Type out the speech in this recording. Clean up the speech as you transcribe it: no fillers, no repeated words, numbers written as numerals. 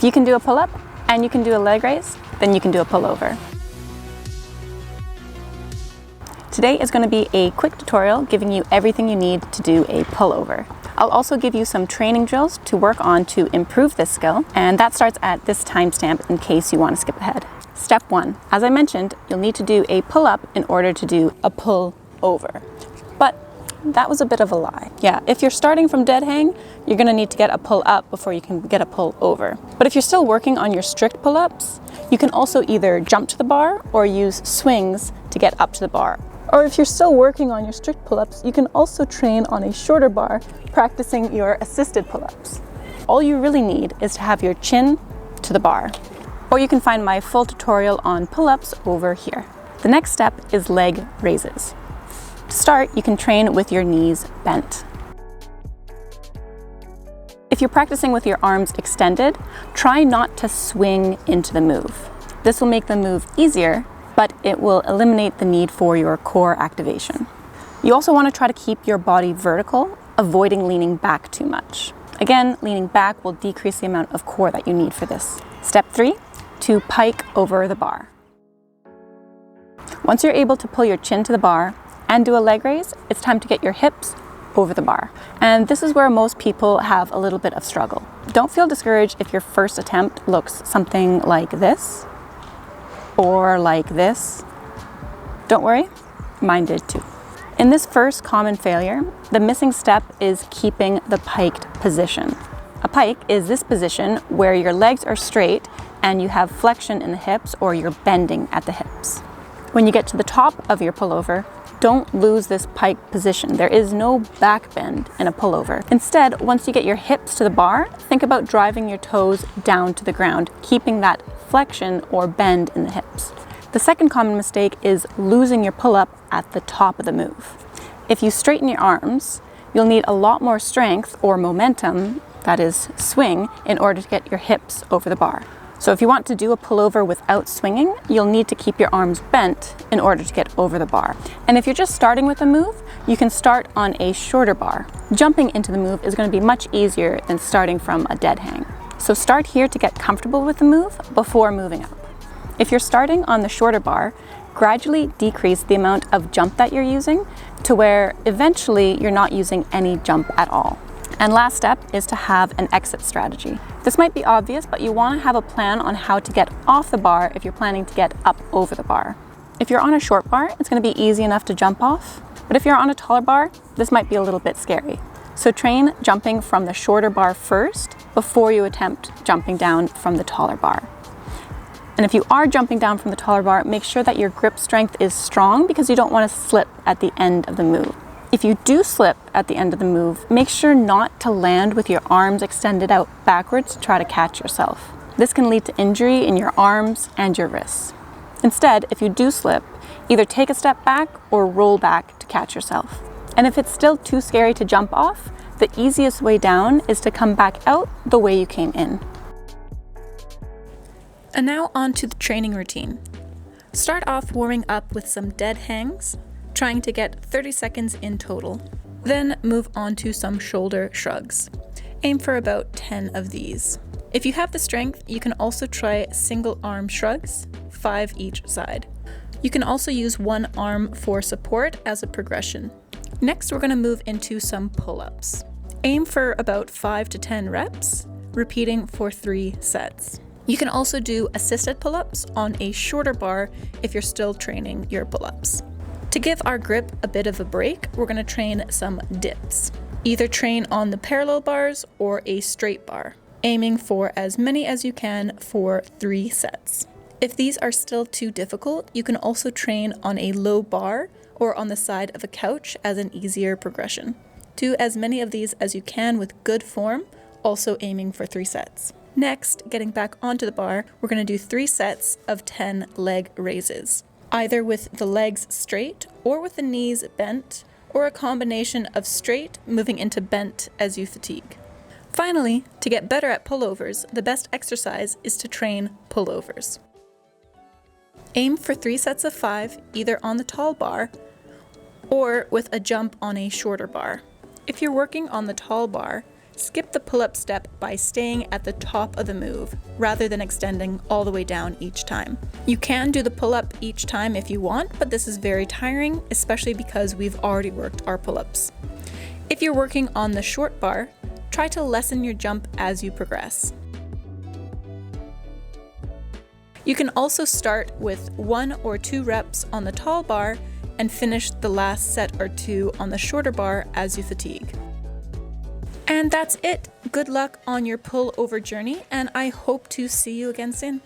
If you can do a pull-up and you can do a leg raise, then you can do a pullover. Today is going to be a quick tutorial giving you everything you need to do a pullover. I'll also give you some training drills to work on to improve this skill, and that starts at this timestamp in case you want to skip ahead. Step 1. As I mentioned, you'll need to do a pull-up in order to do a pull-over. But that was a bit of a lie. Yeah, if you're starting from dead hang, you're going to need to get a pull-up before you can get a pull-over. But if you're still working on your strict pull-ups, you can also either jump to the bar or use swings to get up to the bar. Or if you're still working on your strict pull-ups, you can also train on a shorter bar, practicing your assisted pull-ups. All you really need is to have your chin to the bar. Or you can find my full tutorial on pull-ups over here. The next step is leg raises. To start, you can train with your knees bent. If you're practicing with your arms extended, try not to swing into the move. This will make the move easier, but it will eliminate the need for your core activation. You also want to try to keep your body vertical, avoiding leaning back too much. Again, leaning back will decrease the amount of core that you need for this. Step 3, to pike over the bar. Once you're able to pull your chin to the bar and do a leg raise, it's time to get your hips over the bar. And this is where most people have a little bit of struggle. Don't feel discouraged if your first attempt looks something like this, or like this. Don't worry, mine did too. In this first common failure, the missing step is keeping the piked position. A pike is this position where your legs are straight and you have flexion in the hips, or you're bending at the hips. When you get to the top of your pullover, don't lose this pike position. There is no back bend in a pullover. Instead, once you get your hips to the bar, think about driving your toes down to the ground, keeping that flexion or bend in the hips. The second common mistake is losing your pull-up at the top of the move. If you straighten your arms, you'll need a lot more strength or momentum, that is swing, in order to get your hips over the bar. So if you want to do a pullover without swinging, you'll need to keep your arms bent in order to get over the bar. And if you're just starting with a move, you can start on a shorter bar. Jumping into the move is going to be much easier than starting from a dead hang. So start here to get comfortable with the move before moving up. If you're starting on the shorter bar, gradually decrease the amount of jump that you're using to where eventually you're not using any jump at all. And last step is to have an exit strategy. This might be obvious, but you want to have a plan on how to get off the bar if you're planning to get up over the bar. If you're on a short bar, it's going to be easy enough to jump off, but if you're on a taller bar, this might be a little bit scary. So train jumping from the shorter bar first before you attempt jumping down from the taller bar. And if you are jumping down from the taller bar, make sure that your grip strength is strong because you don't want to slip at the end of the move. If you do slip at the end of the move, make sure not to land with your arms extended out backwards to try to catch yourself. This can lead to injury in your arms and your wrists. Instead, if you do slip, either take a step back or roll back to catch yourself. And if it's still too scary to jump off, the easiest way down is to come back out the way you came in. And now on to the training routine. Start off warming up with some dead hangs, trying to get 30 seconds in total. Then move on to some shoulder shrugs. Aim for about 10 of these. If you have the strength, you can also try single arm shrugs, 5 each side. You can also use one arm for support as a progression. Next, we're going to move into some pull-ups. Aim for about 5 to 10 reps, repeating for 3 sets. You can also do assisted pull-ups on a shorter bar if you're still training your pull-ups. To give our grip a bit of a break, we're going to train some dips. Either train on the parallel bars or a straight bar, aiming for as many as you can for 3 sets. If these are still too difficult, you can also train on a low bar or on the side of a couch as an easier progression. Do as many of these as you can with good form, also aiming for 3 sets. Next, getting back onto the bar, we're going to do 3 sets of 10 leg raises, either with the legs straight or with the knees bent, or a combination of straight moving into bent as you fatigue. Finally, to get better at pullovers, the best exercise is to train pullovers. Aim for 3 sets of 5, either on the tall bar or with a jump on a shorter bar. If you're working on the tall bar, Skip the pull-up step by staying at the top of the move, rather than extending all the way down each time. You can do the pull-up each time if you want, but this is very tiring, especially because we've already worked our pull-ups. If you're working on the short bar, try to lessen your jump as you progress. You can also start with 1 or 2 reps on the tall bar and finish the last set or 2 on the shorter bar as you fatigue. And that's it. Good luck on your pull-over journey, and I hope to see you again soon.